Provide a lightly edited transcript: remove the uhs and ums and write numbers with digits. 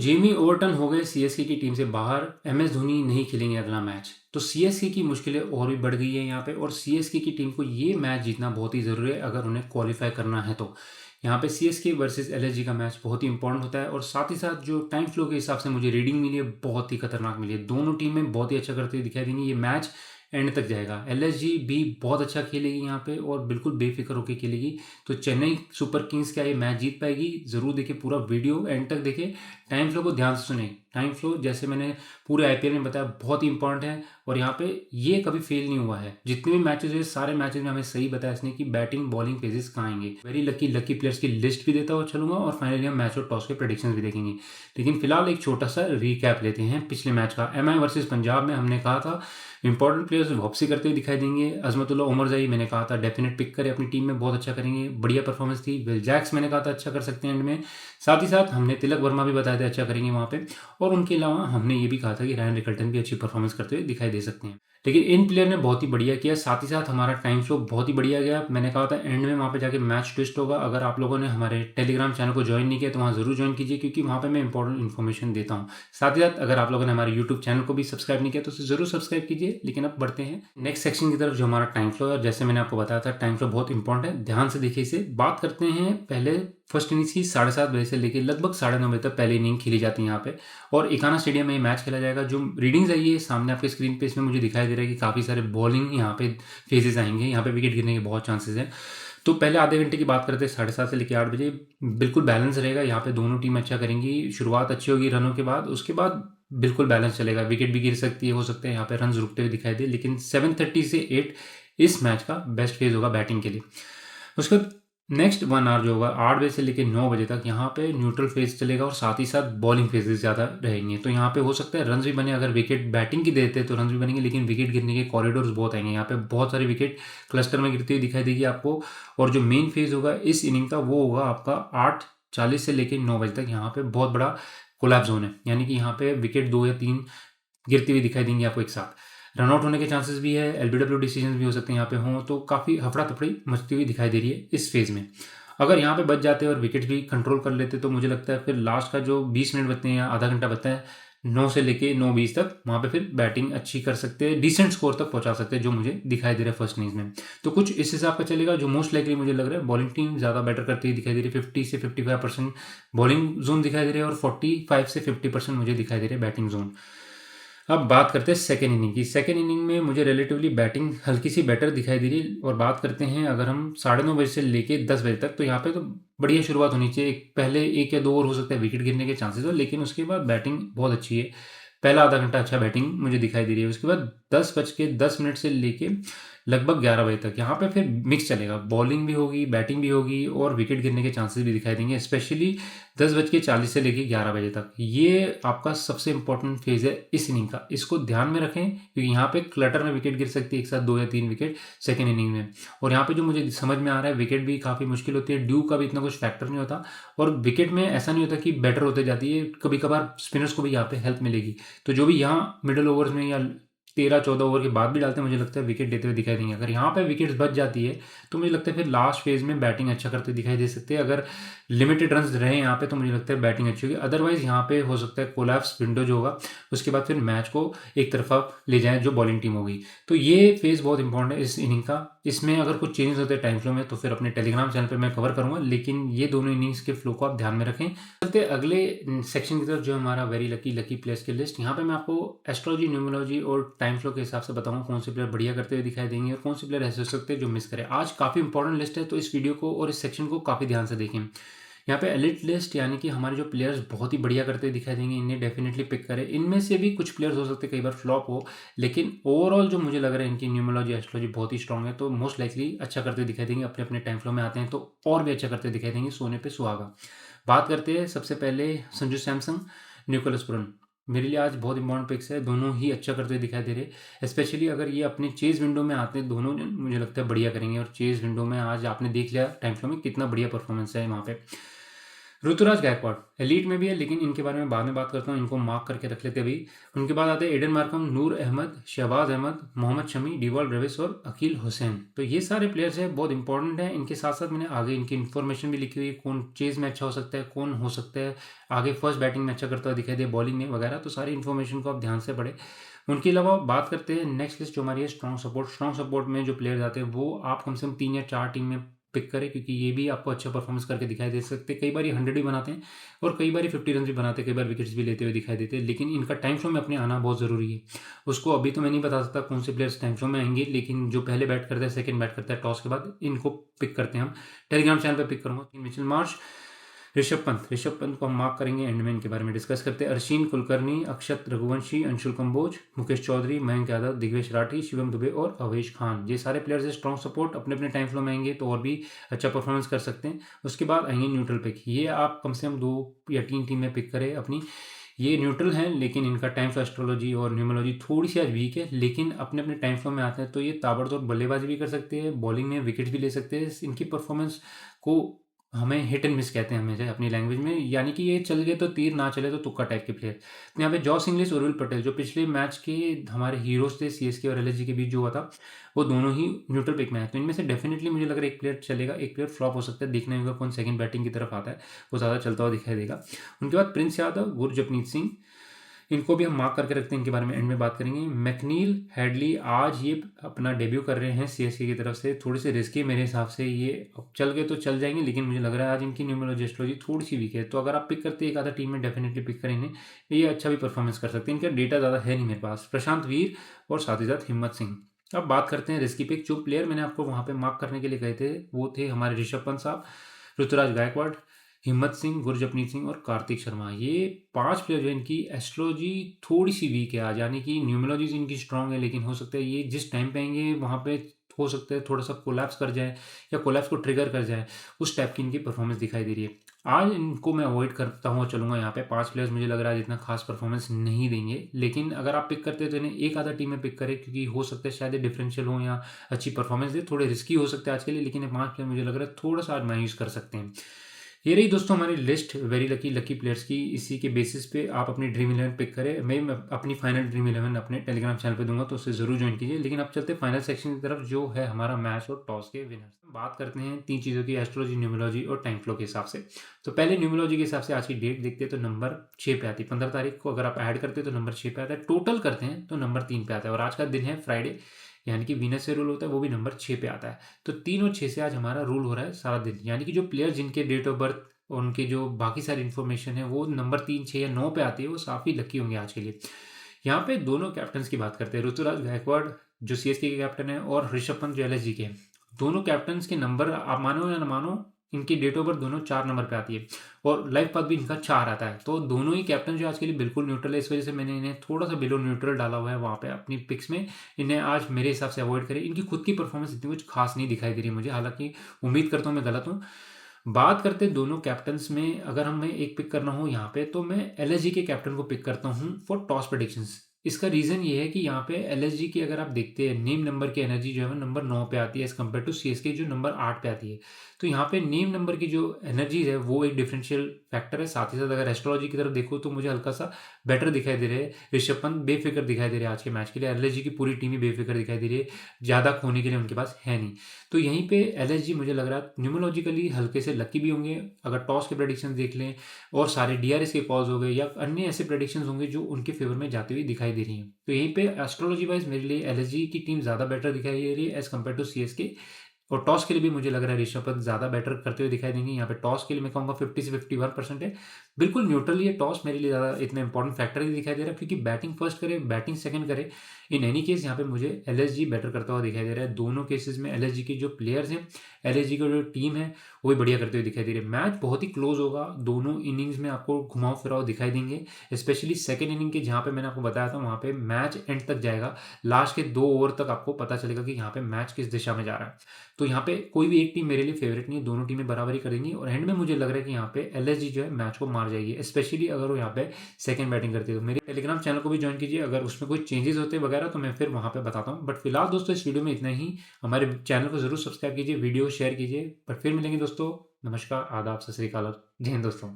Jamie Overton हो गए CSK की टीम से बाहर, एमएस धोनी नहीं खेलेंगे अगला मैच। तो सीएसके की मुश्किलें और भी बढ़ गई है यहाँ पे, और सीएसके की टीम को ये मैच जीतना बहुत ही ज़रूरी है अगर उन्हें क्वालिफाई करना है तो। यहाँ पे सीएसके वर्सेस एलएसजी का मैच बहुत ही इंपॉर्टेंट होता है, और साथ ही साथ जो टाइम फ्लो के हिसाब से मुझे रीडिंग मिली है बहुत ही खतरनाक मिली है। दोनों टीमें बहुत ही अच्छा करते हुए दिखाई देंगी। ये मैच एंड तक जाएगा। एलएसजी भी बहुत अच्छा खेलेगी यहाँ पे और बिल्कुल बेफिक्र होकर खेलेगी। तो चेन्नई सुपर किंग्स क्या ये मैच जीत पाएगी? ज़रूर देखिए, पूरा वीडियो एंड तक देखिए। टाइम फ्लो को ध्यान से सुने। टाइम फ्लो जैसे मैंने पूरे आईपीएल में बताया बहुत ही इंपॉर्टेंट है, और यहाँ पे ये कभी फेल नहीं हुआ है। जितने भी मैचेस हुए सारे मैचेस में हमें सही बताया इसने कि बैटिंग बॉलिंग फेजेस कहाँ आएंगे। वेरी लकी प्लेयर्स की लिस्ट भी देता हुआ चलूंगा, और फाइनली हम मैच और टॉस के प्रेडिक्शंस भी देखेंगे। लेकिन फिलहाल एक छोटा सा रिकैप लेते हैं पिछले मैच का। एमआई वर्सेस पंजाब में हमने कहा था इंपॉर्टेंट प्लेयर्स वापसी करते हुए दिखाई देंगे। अजमतुल्ला उमरजाई मैंने कहा था डेफिनेट पिक करे, अपनी टीम में बहुत अच्छा करेंगे, बढ़िया परफॉर्मेंस थी। विल जैक्स मैंने कहा था अच्छा कर सकते हैं एंड में। साथ ही साथ हमने तिलक वर्मा भी बताया था अच्छा करेंगे वहाँ पे, और उनके अलावा हमने ये भी कहा था कि रायन रिकल्टन भी अच्छी परफॉर्मेंस करते हुए दिखाई दे सकते हैं। लेकिन इन प्लेयर ने बहुत ही बढ़िया किया। साथ ही साथ हमारा टाइम फ्लो बहुत ही बढ़िया गया। मैंने कहा था एंड में वहाँ पे जाके मैच ट्विस्ट होगा। अगर आप लोगों ने हमारे टेलीग्राम चैनल को ज्वाइन नहीं किया तो वहाँ जरूर ज्वाइन कीजिए, क्योंकि वहाँ पे मैं इंपॉर्टेंट इन्फॉर्मेशन देता हूँ। साथ ही साथ अगर आप लोगों ने हमारे यूट्यूब चैनल को भी सब्सक्राइब नहीं किया तो उसे जरूर सब्सक्राइब कीजिए। लेकिन अब बढ़ते हैं नेक्स्ट सेक्शन की तरफ, जो हमारा टाइम फ्लो है। जैसे मैंने आपको बताया था टाइम फ्लो बहुत इंपॉर्टेंट है, ध्यान से देखिए इसे। बात करते हैं पहले फर्स्ट इनिंग्स की। 7:30 बजे से लेकर लगभग 9:30 बजे तक पहली इनिंग खेली जाती है यहाँ पे, और इकाना स्टेडियम में ये मैच खेला जाएगा। जो रीडिंग्स आई है सामने आपके स्क्रीन पे, इसमें मुझे दिखाई दे रहा है कि काफ़ी सारे बॉलिंग यहाँ पे फेजेस आएंगे। यहाँ पे विकेट गिरने के बहुत चांसेस हैं। तो पहले आधे घंटे की बात करते हैं 7:30 से लेकर 8 बजे। बिल्कुल बैलेंस रहेगा यहाँ पे, दोनों टीम अच्छा करेंगी। शुरुआत अच्छी होगी रनों के बाद, उसके बाद बिल्कुल बैलेंस चलेगा। विकेट भी गिर सकती है, हो सकते हैं यहाँ पे रन रुकते हुए दिखाई दे। लेकिन 7:30 से 8 इस मैच का बेस्ट फेज होगा बैटिंग के लिए। उसके बाद नेक्स्ट 1 आवर जो होगा 8 बजे से लेकर 9 बजे तक, यहाँ पे न्यूट्रल फेज चलेगा, और साथ ही साथ बॉलिंग फेजेस ज़्यादा रहेंगे। तो यहाँ पे हो सकता है रन भी बने। अगर विकेट बैटिंग की देते हैं तो रन भी बनेंगे, लेकिन विकेट गिरने के कॉरिडोर्स बहुत आएंगे। यहाँ पे बहुत सारे विकेट क्लस्टर में गिरती हुई दिखाई देगी आपको। और जो मेन फेज होगा इस इनिंग का वो होगा आपका 8:40 से लेकर 9 बजे तक। यहाँ पे बहुत बड़ा कोलैप्स जोन है, यानी कि यहाँ पे विकेट 2 या 3 गिरती हुई दिखाई देंगी आपको एक साथ। रनआउट होने के चांसेस भी है, एलबीडब्ल्यू डिसीजन भी हो सकते हैं यहाँ पे हों। तो काफ़ी हफड़ा तफड़ी मचती हुई दिखाई दे रही है इस फेज में। अगर यहाँ पे बच जाते और विकेट भी कंट्रोल कर लेते तो मुझे लगता है फिर लास्ट का जो 20 मिनट बचते हैं या आधा घंटा बचता है 9 से लेके 9:20 तक, वहाँ पे फिर बैटिंग अच्छी कर सकते हैं, डिसेंट स्कोर तक पहुंचा सकते हैं, जो मुझे दिखाई दे रहा है फर्स्ट इनिंग्स में। तो कुछ इस हिसाब का चलेगा। जो मोस्ट लाइकली मुझे लग रहा है बॉलिंग टीम ज़्यादा बेटर करती हुई दिखाई दे रही है। 50 से 55% बॉलिंग जोन दिखाई दे रही है, और 45 से 50% मुझे दिखाई दे रहे हैं बैटिंग जोन। अब बात करते हैं सेकेंड इनिंग की। सेकेंड इनिंग में मुझे रिलेटिवली बैटिंग हल्की सी बेटर दिखाई दे रही है। और बात करते हैं अगर हम 9:30 बजे से लेके 10 बजे तक, तो यहाँ पे तो बढ़िया शुरुआत होनी चाहिए। पहले 1 या 2 ओवर हो सकता है विकेट गिरने के चांसेस हो, लेकिन उसके बाद बैटिंग बहुत अच्छी है। पहला आधा घंटा अच्छा बैटिंग मुझे दिखाई दे रही है। उसके बाद 10:10 से लेके लगभग 11 बजे तक यहाँ पे फिर मिक्स चलेगा। बॉलिंग भी होगी, बैटिंग भी होगी, और विकेट गिरने के चांसेस भी दिखाई देंगे, स्पेशली 10:40 से लेके 11 बजे तक। ये आपका सबसे इंपॉर्टेंट फेज है इस इनिंग का, इसको ध्यान में रखें, क्योंकि यहाँ पे क्लटर में विकेट गिर सकती है एक साथ 2 या 3 विकेट सेकेंड इनिंग में। और यहाँ पे जो मुझे समझ में आ रहा है विकेट भी काफ़ी मुश्किल होती है। ड्यू का भी इतना कुछ फैक्टर नहीं होता, और विकेट में ऐसा नहीं होता कि बेटर होते जाती है। कभी कभार स्पिनर्स को भी यहाँ पे हेल्प मिलेगी। तो जो भी यहाँ मिडिल ओवर्स में या 13-14 ओवर के बाद भी डालते हैं, मुझे लगता है विकेट देते हुए दिखाई देंगे। अगर यहाँ पे विकेट्स बच जाती है तो मुझे लगता है फिर लास्ट फेज में बैटिंग अच्छा करते दिखाई दे सकते हैं। अगर लिमिटेड रन रहे यहाँ पे तो मुझे लगता है बैटिंग अच्छी होगी। अदरवाइज यहाँ पे हो सकता है कोलैप्स विंडो जो होगा, उसके बाद फिर मैच को एक तरफा ले जाए जो बॉलिंग टीम होगी। तो ये फेज बहुत इंपॉर्टेंट है इस इनिंग का। इसमें अगर कुछ चेंजेस होते हैं टाइम फ्लो में तो फिर अपने टेलीग्राम चैनल पर मैं कवर करूंगा, लेकिन ये दोनों इनिंग्स के फ्लो को आप ध्यान में रखें। चलते अगले सेक्शन की तरफ, जो हमारा वेरी लकी प्लेयर्स की लिस्ट। यहाँ पे मैं आपको एस्ट्रोलॉजी, न्यूमरोलॉजी और टाइम फ्लो के हिसाब से बताऊंगा कौन से प्लेयर बढ़िया करते हुए दिखाई देंगे और कौन से प्लेयर ऐसे हो सकते हैं जो मिस करें। आज काफ़ी इंपॉर्टेंट लिस्ट है, तो इस वीडियो को और इस सेक्शन को काफ़ी ध्यान से देखें। यहाँ पे एलिट लिस्ट, यानी कि हमारे जो प्लेयर्स बहुत ही बढ़िया करते हुए दिखाई देंगे, इन्हें डेफिनेटली पिक करें। इनमें से भी कुछ प्लेयर्स हो सकते हैं कई बार फ्लॉप हो, लेकिन ओवरऑल जो मुझे लग रहा है इनकी न्यूमरोलॉजी, एस्ट्रोलॉजी बहुत ही स्ट्रॉन्ग है, तो मोस्ट लाइकली अच्छा करते दिखाई देंगे। अपने अपने टाइम फ्लो में आते हैं तो और भी अच्छा करते दिखाई देंगे, सोने पे सुहागा। बात करते हैं सबसे पहले संजू सैमसन, निकोलस पुरन। मेरे लिए आज बहुत इंपॉर्टेंट पिक्स है, दोनों ही अच्छा करते दिखाई दे रहे। स्पेशली अगर ये अपने चेज विंडो में आते हैं, दोनों मुझे लगता है बढ़िया करेंगे। और चेज विंडो में आज आपने देख लिया टाइम फ्लो में कितना बढ़िया परफॉर्मेंस है वहाँ पे। ऋतुराज गायकवाड़ एलीट में भी है, लेकिन इनके बारे में बाद में बात करता हूँ, इनको मार्क करके रख लेते अभी। उनके बाद आते हैं एडन मार्कम, नूर अहमद, शहबाज अहमद, मोहम्मद शमी, डिवॉल ब्रेविस और अकील हुसैन। तो ये सारे प्लेयर्स हैं, बहुत इंपॉर्टेंट है। इनके साथ साथ मैंने आगे इनकी इन्फॉर्मेशन भी लिखी हुई है, कौन चेज में अच्छा हो सकता है, कौन हो सकता है आगे फर्स्ट बैटिंग में अच्छा करता हुआ दिखाई दे, बॉलिंग में वगैरह। तो सारी इन्फॉर्मेशन को आप ध्यान से पढ़े। उनके अलावा बात करते हैं नेक्स्ट लिस्ट जो हमारी है स्ट्रॉन्ग सपोर्ट। स्ट्रॉन्ग सपोर्ट में जो प्लेयर्स आते हैं वो आप कम से कम 3 या 4 टीम में पिक करें, क्योंकि ये भी आपको अच्छा परफॉर्मेंस करके दिखाई दे सकते हैं। कई बार ये 100 भी बनाते हैं और कई बार 50 रन भी बनाते हैं, कई बार विकेट्स भी लेते हुए दिखाई देते हैं। लेकिन इनका टाइम शो में अपने आना बहुत ज़रूरी है। उसको अभी तो मैं नहीं बता सकता कौन से प्लेयर्स टाइम शो में आएंगे, लेकिन जो पहले बैट करता है, सेकंड बैट करता है टॉस के बाद, इनको पिक करते हैं हम। टेलीग्राम चैनल पर पिक करूँगा। मिचेल मार्श, ऋषभ पंत को हम मार्क करेंगे, एंड में इनके बारे में डिस्कस करते हैं। अर्शीन कुलकर्णी, अक्षत रघुवंशी, अंशुल कंबोज, मुकेश चौधरी, मयंक यादव, दिग्वेश राठी, शिवम दुबे और अवेश खान। ये सारे प्लेयर्स है स्ट्रॉन्ग सपोर्ट, अपने अपने टाइम फ्लो में आएंगे तो और भी अच्छा परफॉर्मेंस कर सकते हैं। उसके बाद आएंगे न्यूट्रल पिक। ये आप कम से कम 2 या 3 टीम में पिक करें अपनी। ये न्यूट्रल हैं, लेकिन इनका टाइम फ्लो एस्ट्रोलॉजी और न्यूमोलॉजी थोड़ी सी आज वीक है, लेकिन अपने अपने टाइम फ्लो में आते हैं। तो ये ताबड़तोड़ बल्लेबाजी भी कर सकते हैं, बॉलिंग में विकेट भी ले सकते हैं। इनकी परफॉर्मेंस को हमें हिट एंड मिस कहते हैं हमेशा अपनी लैंग्वेज में, यानी कि ये चल गए तो तीर, ना चले तो तुक्का टाइप के प्लेयर। तो यहाँ पे जॉस इंग्लिश, उर्विल पटेल, जो पिछले मैच के हमारे हीरोज थे सीएसके और एलएसजी के बीच जो हुआ था, वो दोनों ही न्यूट्रल पिक में है। तो इनमें से डेफिनेटली मुझे लग रहा है एक प्लेयर चलेगा, एक प्लेयर फ्लॉप हो सकता है। देखने होगा कौन सेकंड बैटिंग की तरफ आता है, वो ज़्यादा चलता हुआ दिखाई देगा। उनके बाद प्रिंस यादव, गुरजपनीत सिंह, इनको भी हम मार्क करके रखते हैं। इनके बारे में एंड में बात करेंगे। मैकनील, हेडली, आज ये अपना डेब्यू कर रहे हैं सीएसके की तरफ से। थोड़े से रिस्की मेरे हिसाब से, ये अब चल गए तो चल जाएंगे, लेकिन मुझे लग रहा है आज इनकी न्यूमरोलॉजी एस्ट्रोलॉजी थोड़ी सी वीक है। तो अगर आप पिक करते हैं एक आधा टीम में, डेफिनेटली पिक करें इन्हें, ये अच्छा भी परफॉर्मेंस कर सकते हैं। इनका डेटा ज़्यादा है नहीं मेरे पास। प्रशांत वीर और साथ ही साथ हिम्मत सिंह। अब बात करते हैं रिस्की पिक। जो प्लेयर मैंने आपको वहाँ पे मार्क करने के लिए कहे थे वो थे हमारे ऋषभ पंत साहब, ऋतुराज गायकवाड़, हिम्मत सिंह, गुरजपनीत सिंह और कार्तिक शर्मा। ये 5 प्लेयर जो है, इनकी एस्ट्रोलॉजी थोड़ी सी वीक है आज, यानी कि न्यूमरोलॉजी इनकी स्ट्रांग है, लेकिन हो सकता है ये जिस टाइम पे आएंगे वहाँ पे हो सकता है थोड़ा सा कोलैप्स कर जाए या कोलैप्स को ट्रिगर कर जाए, उस टाइप की इनकी परफॉर्मेंस दिखाई दे रही है। आज इनको मैं अवॉइड करता हूँ और चलूंगा यहाँ पे। 5 प्लेयर्स मुझे लग रहा है इतना खास परफॉर्मेंस नहीं देंगे, लेकिन अगर आप पिक करते हैं तो इन्हें एक आधा टीम में पिक करें, क्योंकि हो सकता है शायद डिफरेंशियल हो या अच्छी परफॉर्मेंस दे। थोड़े रिस्की हो सकते हैं आज के लिए, लेकिन ये 5 प्लेयर मुझे लग रहा है थोड़ा सा आज मायूस कर सकते हैं। ये रही दोस्तों हमारी लिस्ट वेरी लकी प्लेयर्स की। इसी के बेसिस पे आप अपनी ड्रीम 11 पिक करें। मैं अपनी फाइनल ड्रीम 11 अपने टेलीग्राम चैनल पे दूंगा, तो उससे जरूर ज्वाइन कीजिए। लेकिन अब चलते हैं फाइनल सेक्शन की तरफ, जो है हमारा मैच और टॉस के विनर्स। बात करते हैं 3 चीज़ों की, एस्ट्रोलॉजी, न्यूमरोलॉजी और टाइम फ्लो के हिसाब से। तो पहले न्यूमरोलॉजी के हिसाब से आज की डेट देखते हैं, तो नंबर 6 पे आती है। 15 तारीख को अगर आप ऐड करते हैं तो नंबर 6 पे आता है। टोटल करते हैं तो नंबर 3 पे आता है। और आज का दिन है फ्राइडे, यानी कि वीनस से रूल होता है, वो भी नंबर 6 पे आता है। तो 3 और 6 से आज हमारा रूल हो रहा है सारा दिन। यानी कि जो प्लेयर जिनके डेट ऑफ बर्थ और उनके जो बाकी सारी इन्फॉर्मेशन है वो नंबर 3, 6 या 9 पे आती है, वो काफ़ी लकी होंगे आज के लिए। यहाँ पे दोनों कैप्टन की बात करते हैं। ऋतुराज गायकवाड़ जो सीएसके के कैप्टन है और ऋषभ पंत जो एलएसजी के हैं। दोनों कैप्टन के नंबर, आप मानो या ना मानो, इनकी डेट ऑफ बर्थ दोनों 4 नंबर पे आती है और लाइफ पाथ भी इनका 4 आता है। तो दोनों ही कैप्टन जो आज के लिए बिल्कुल न्यूट्रल है, इस वजह से मैंने इन्हें थोड़ा सा बिलो न्यूट्रल डाला हुआ है वहाँ पे अपनी पिक्स में। इन्हें आज मेरे हिसाब से अवॉइड करें। इनकी खुद की परफॉर्मेंस इतनी कुछ खास नहीं दिखाई दे रही मुझे, हालांकि उम्मीद करता हूँ मैं गलत हूँ। बात करते दोनों कैप्टन्स में, अगर हमें एक पिक करना हो यहाँ पे, तो मैं एलएसजी के कैप्टन को पिक करता हूँ फॉर टॉस प्रेडिक्शंस। इसका रीज़न ये है कि यहाँ पे एलएसजी की अगर आप देखते हैं नेम नंबर की एनर्जी जो है वो नंबर 9 पे आती है एज़ कम्पेयर टू सीएसके जो नंबर 8 पे आती है। तो यहाँ पे नेम नंबर की जो एनर्जी है वो एक डिफरेंशियल फैक्टर है। साथ ही साथ अगर एस्ट्रोलॉजी की तरफ देखो तो मुझे हल्का सा बेटर दिखाई दे रहे हैं। ऋषभ पंत बेफिक्र दिखाई दे रहे हैं आज के मैच के लिए। एलएसजी की पूरी टीम ही बेफिक्र दिखाई दे रही है, ज़्यादा खोने के लिए उनके पास है नहीं। तो यहीं पे एलएसजी मुझे लग रहा है न्यूमोलॉजिकली हल्के से लकी भी होंगे। अगर टॉस के प्रेडिक्शन देख लें और सारे डीआरएस के कॉल्स हो गए या अन्य ऐसे प्रेडिक्शंस होंगे जो उनके फेवर में जाते हुए दिखाई दे रही हैं। तो यहीं पे एस्ट्रोलॉजी वाइज मेरे लिए एलएसजी की टीम ज़्यादा बेटर दिखाई दे रही है एज कम्पेयर टू सीएसके। और टॉस के लिए भी मुझे लग रहा है ऋषभ पंत ज़्यादा बेटर करते हुए दिखाई देंगे। यहाँ पे टॉस के लिए मैं कहूँगा 50 से 51% है। बिल्कुल न्यूट्रल ये टॉस मेरे लिए ज़्यादा इतना इंपॉर्टेंट फैक्टर ही दिखाई दे रहा है, क्योंकि बैटिंग फर्स्ट करे बैटिंग सेकंड करे, इन एनी केस यहाँ पे मुझे एलएसजी बेटर करता हुआ दिखाई दे रहा है। दोनों केसेस में एलएसजी के जो प्लेयर्स हैं, एलएसजी की जो टीम है वो भी बढ़िया करते हुए दिखाई दे रही है। मैच बहुत ही क्लोज होगा, दोनों इनिंग्स में आपको घुमाव फिराव दिखाई देंगे। स्पेशली सेकेंड इनिंग के जहाँ पे मैंने आपको बताया था वहाँ पे मैच एंड तक जाएगा, लास्ट के 2 ओवर तक आपको पता चलेगा कि यहाँ पे मैच किस दिशा में जा रहा है। तो यहाँ पे कोई भी एक टीम मेरे लिए फेवरेट नहीं है, दोनों टीमें बराबरी करेंगी और एंड में मुझे लग रहा है कि यहाँ पे एलएसजी जो है मैच को मार जाएगी, स्पेशली अगर वो यहाँ पे सेकंड बैटिंग करती है। तो मेरे टेलीग्राम चैनल को भी ज्वाइन कीजिए, अगर उसमें कोई चेंजेस होते वगैरह तो मैं फिर वहाँ पे बताता हूँ। बट फिलहाल दोस्तों इस वीडियो में इतना ही। हमारे चैनल को जरूर सब्सक्राइब कीजिए, वीडियो शेयर कीजिए। पर फिर मिलेंगे दोस्तों। नमस्कार, आदाब, सत श्री अकाल। जय हिंद दोस्तों।